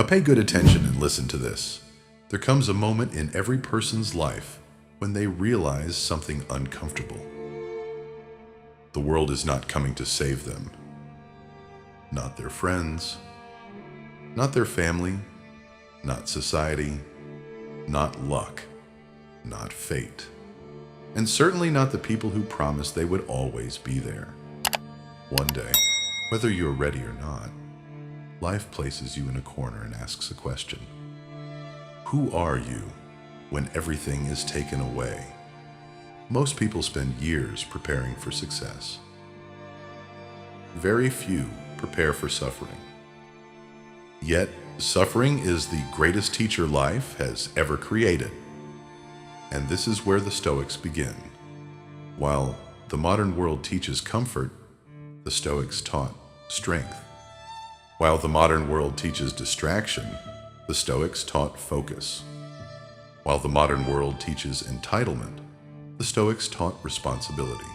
Now pay good attention and listen to this. There comes a moment in every person's life when they realize something uncomfortable. The world is not coming to save them. Not their friends, not their family, not society, not luck, not fate, and certainly not the people who promised they would always be there. One day, whether you're ready or not, life places you in a corner and asks a question. Who are you when everything is taken away? Most people spend years preparing for success. Very few prepare for suffering. Yet, suffering is the greatest teacher life has ever created. And this is where the Stoics begin. While the modern world teaches comfort, the Stoics taught strength. While the modern world teaches distraction, the Stoics taught focus. While the modern world teaches entitlement, the Stoics taught responsibility.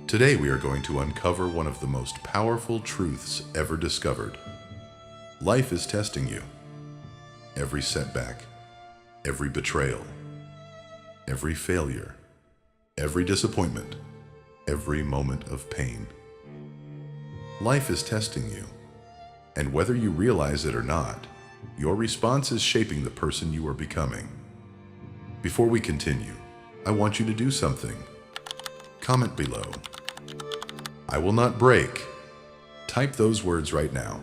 Today we are going to uncover one of the most powerful truths ever discovered. Life is testing you. Every setback, every betrayal, every failure, every disappointment, every moment of pain. Life is testing you, and whether you realize it or not, your response is shaping the person you are becoming. Before we continue, I want you to do something. Comment below. I will not break. Type those words right now,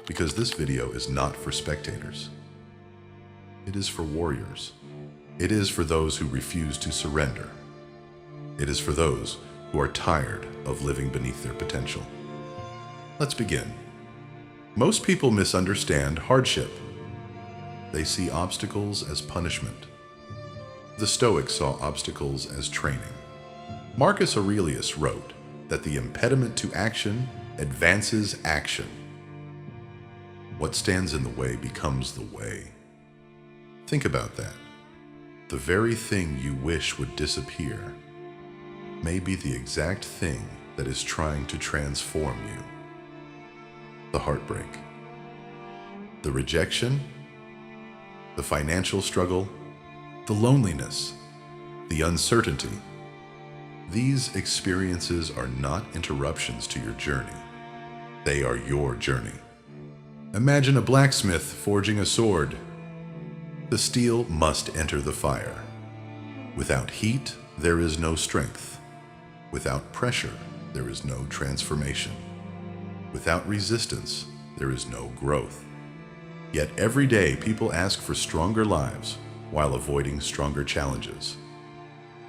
because this video is not for spectators. It is for warriors. It is for those who refuse to surrender. It is for those who are tired of living beneath their potential. Let's begin. Most people misunderstand hardship. They see obstacles as punishment. The Stoics saw obstacles as training. Marcus Aurelius wrote that the impediment to action advances action. What stands in the way becomes the way. Think about that. The very thing you wish would disappear may be the exact thing that is trying to transform you. The heartbreak, the rejection, the financial struggle, the loneliness, the uncertainty. These experiences are not interruptions to your journey. They are your journey. Imagine a blacksmith forging a sword. The steel must enter the fire. Without heat, there is no strength. Without pressure, there is no transformation. Without resistance, there is no growth. Yet every day people ask for stronger lives while avoiding stronger challenges.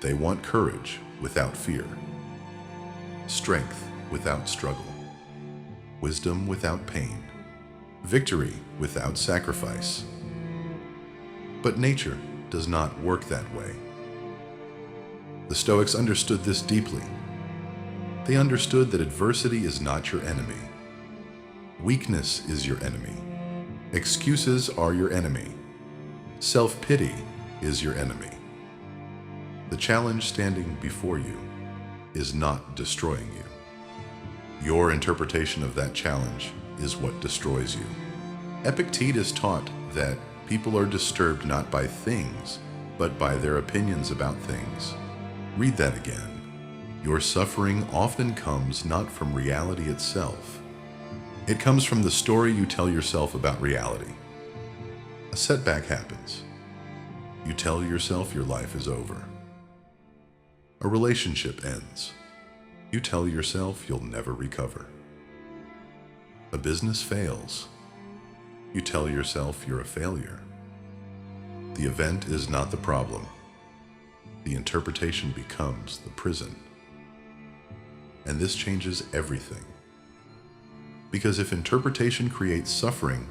They want courage without fear, strength without struggle, wisdom without pain, victory without sacrifice. But nature does not work that way. The Stoics understood this deeply. They understood that adversity is not your enemy. Weakness is your enemy. Excuses are your enemy. Self-pity is your enemy. The challenge standing before you is not destroying you. Your interpretation of that challenge is what destroys you. Epictetus taught that people are disturbed not by things, but by their opinions about things. Read that again. Your suffering often comes not from reality itself. It comes from the story you tell yourself about reality. A setback happens. You tell yourself your life is over. A relationship ends. You tell yourself you'll never recover. A business fails. You tell yourself you're a failure. The event is not the problem. The interpretation becomes the prison. And this changes everything. Because if interpretation creates suffering,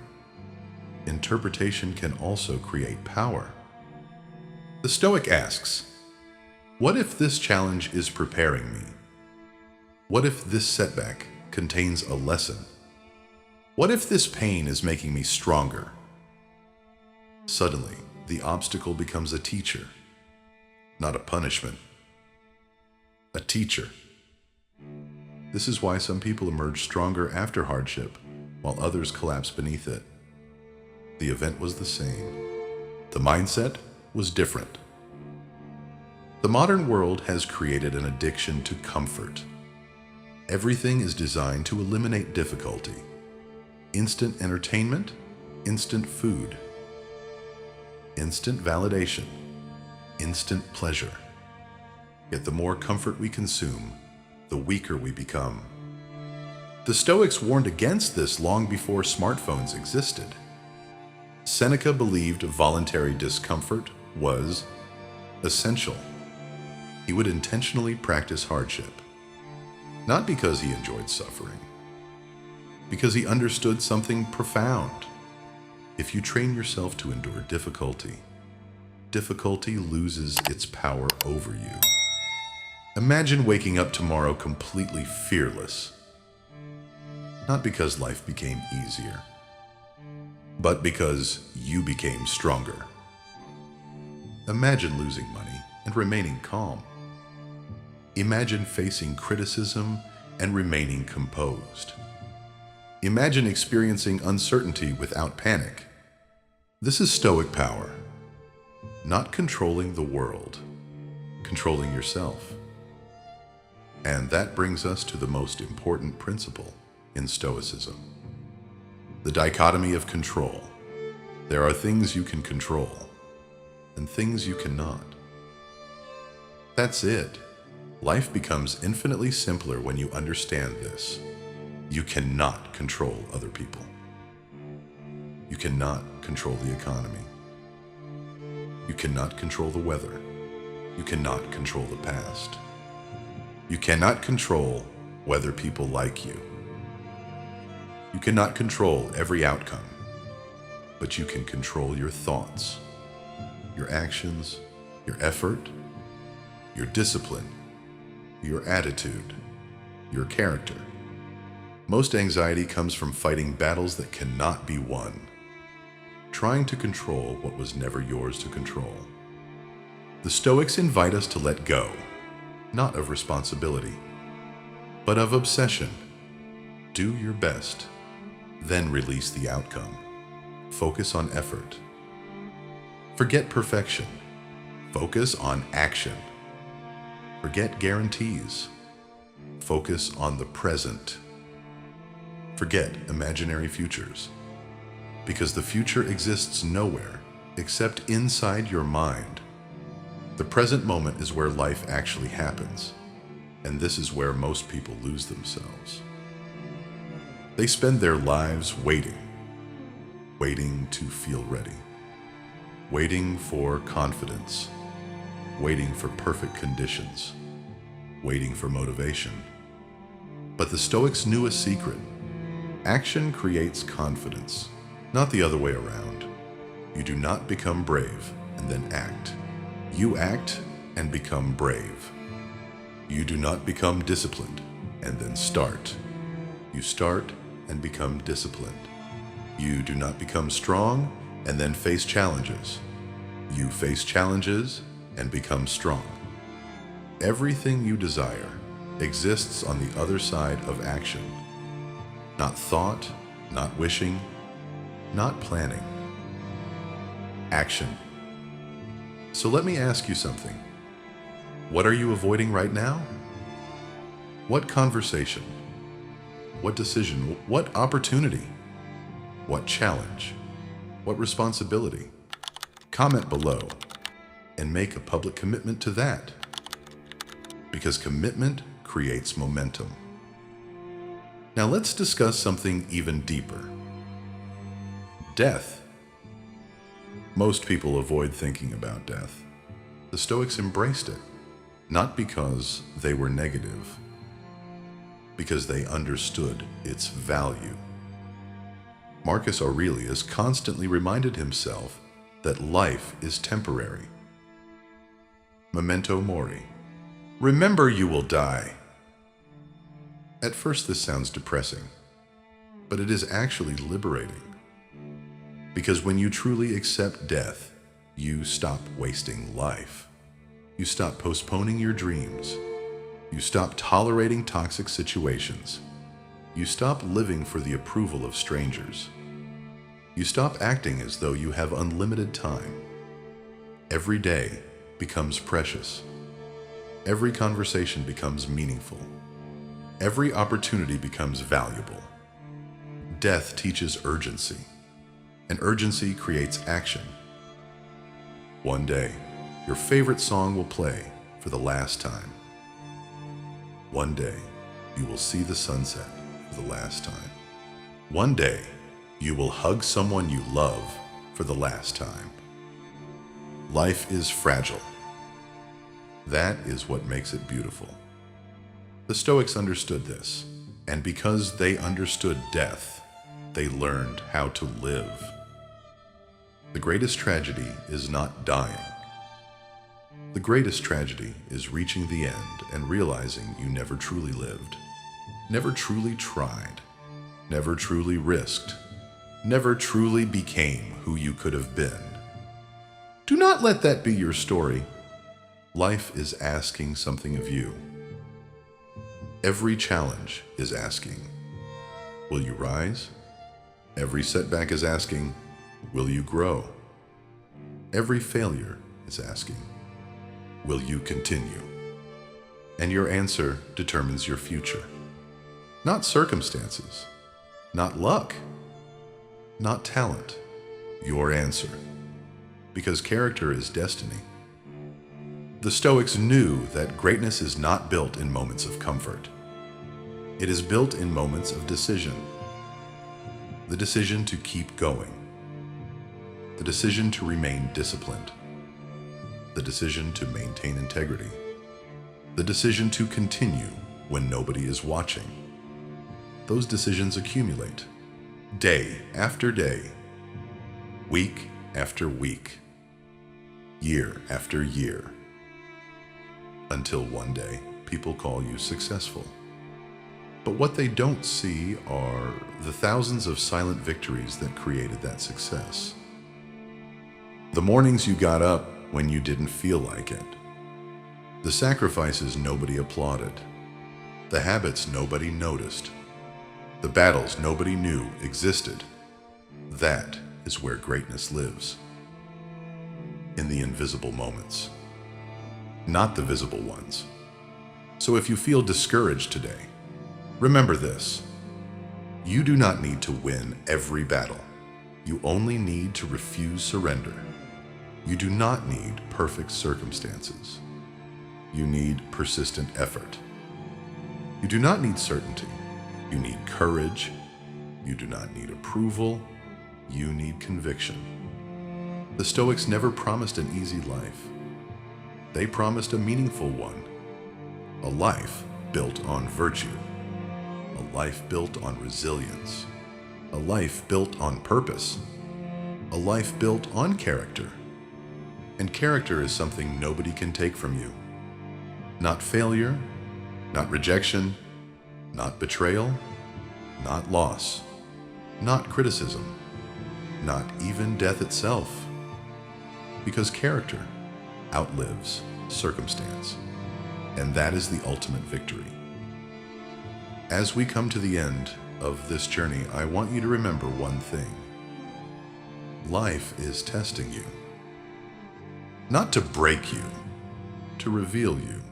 interpretation can also create power. The Stoic asks, what if this challenge is preparing me? What if this setback contains a lesson? What if this pain is making me stronger? Suddenly, the obstacle becomes a teacher, not a punishment. A teacher. This is why some people emerge stronger after hardship, while others collapsed beneath it. The event was the same. The mindset was different. The modern world has created an addiction to comfort. Everything is designed to eliminate difficulty. Instant entertainment, instant food, instant validation, instant pleasure. Yet the more comfort we consume, the weaker we become. The Stoics warned against this long before smartphones existed. Seneca believed voluntary discomfort was essential. He would intentionally practice hardship, not because he enjoyed suffering, because he understood something profound. If you train yourself to endure difficulty, difficulty loses its power over you. Imagine waking up tomorrow completely fearless, not because life became easier, but because you became stronger. Imagine losing money and remaining calm. Imagine facing criticism and remaining composed. Imagine experiencing uncertainty without panic. This is Stoic power. Not controlling the world, controlling yourself. And that brings us to the most important principle in Stoicism. The dichotomy of control. There are things you can control and things you cannot. That's it. Life becomes infinitely simpler when you understand this. You cannot control other people. You cannot control the economy. You cannot control the weather. You cannot control the past. You cannot control whether people like you. You cannot control every outcome, but you can control your thoughts, your actions, your effort, your discipline, your attitude, your character. Most anxiety comes from fighting battles that cannot be won, trying to control what was never yours to control. The Stoics invite us to let go, not of responsibility, but of obsession. Do your best, then release the outcome. Focus on effort. Forget perfection. Focus on action. Forget guarantees. Focus on the present. Forget imaginary futures, because the future exists nowhere except inside your mind. The present moment is where life actually happens, and this is where most people lose themselves. They spend their lives waiting to feel ready, waiting for confidence, waiting for perfect conditions, waiting for motivation. But the Stoics knew a secret. Action creates confidence, not the other way around. You do not become brave and then act. You act and become brave. You do not become disciplined and then start. You start and become disciplined. You do not become strong and then face challenges. You face challenges and become strong. Everything you desire exists on the other side of action. Not thought, not wishing, not planning. Action. So let me ask you something. What are you avoiding right now? What conversation? What decision? What opportunity? What challenge? What responsibility? Comment below and make a public commitment to that. Because commitment creates momentum. Now let's discuss something even deeper. Death. Most people avoid thinking about death. The Stoics embraced it, not because they were negative, because they understood its value. Marcus Aurelius constantly reminded himself that life is temporary. Memento mori. Remember you will die. At first this sounds depressing, but it is actually liberating. Because when you truly accept death, you stop wasting life. You stop postponing your dreams. You stop tolerating toxic situations. You stop living for the approval of strangers. You stop acting as though you have unlimited time. Every day becomes precious. Every conversation becomes meaningful. Every opportunity becomes valuable. Death teaches urgency, and urgency creates action. One day, your favorite song will play for the last time. One day, you will see the sunset for the last time. One day, you will hug someone you love for the last time. Life is fragile. That is what makes it beautiful. The Stoics understood this, and because they understood death, they learned how to live. The greatest tragedy is not dying. The greatest tragedy is reaching the end and realizing you never truly lived, never truly tried, never truly risked, never truly became who you could have been. Do not let that be your story. Life is asking something of you. Every challenge is asking, will you rise? Every setback is asking, will you grow? Every failure is asking, will you continue? And your answer determines your future. Not circumstances, not luck, not talent, your answer. Because character is destiny. The Stoics knew that greatness is not built in moments of comfort. It is built in moments of decision. The decision to keep going. The decision to remain disciplined. The decision to maintain integrity. The decision to continue when nobody is watching. Those decisions accumulate, day after day, week after week, year after year, until one day people call you successful. But what they don't see are the thousands of silent victories that created that success. The mornings you got up when you didn't feel like it. The sacrifices nobody applauded. The habits nobody noticed. The battles nobody knew existed. That is where greatness lives. In the invisible moments, not the visible ones. So if you feel discouraged today, remember this: you do not need to win every battle. You only need to refuse surrender. You do not need perfect circumstances. You need persistent effort. You do not need certainty. You need courage. You do not need approval. You need conviction. The Stoics never promised an easy life. They promised a meaningful one, a life built on virtue, a life built on resilience, a life built on purpose, a life built on character. And character is something nobody can take from you. Not failure, not rejection, not betrayal, not loss, not criticism, not even death itself. Because character outlives circumstance, and that is the ultimate victory. As we come to the end of this journey, I want you to remember one thing. Life is testing you. Not to break you, to reveal you,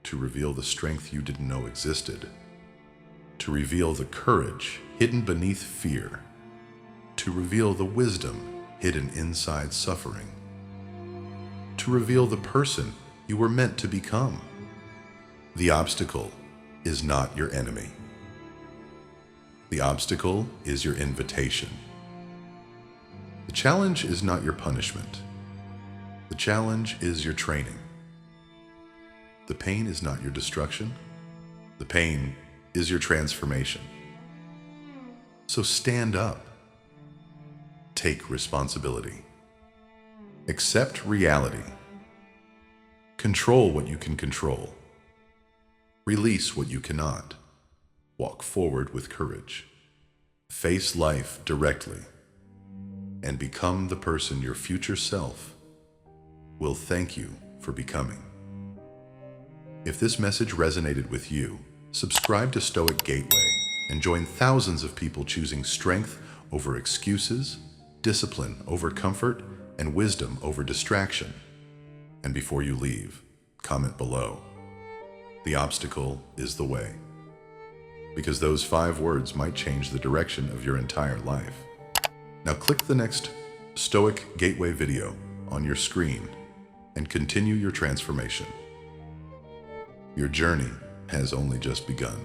to reveal the strength you didn't know existed, to reveal the courage hidden beneath fear, to reveal the wisdom hidden inside suffering, to reveal the person you were meant to become. The obstacle is not your enemy. The obstacle is your invitation. The challenge is not your punishment. The challenge is your training. The pain is not your destruction. The pain is your transformation. So stand up. Take responsibility. Accept reality. Control what you can control. Release what you cannot. Walk forward with courage. Face life directly. And become the person your future self will thank you for becoming. If this message resonated with you, subscribe to Stoic Gateway and join thousands of people choosing strength over excuses, discipline over comfort, and wisdom over distraction. And before you leave, comment below. The obstacle is the way. Because those 5 words might change the direction of your entire life. Now click the next Stoic Gateway video on your screen and continue your transformation. Your journey has only just begun.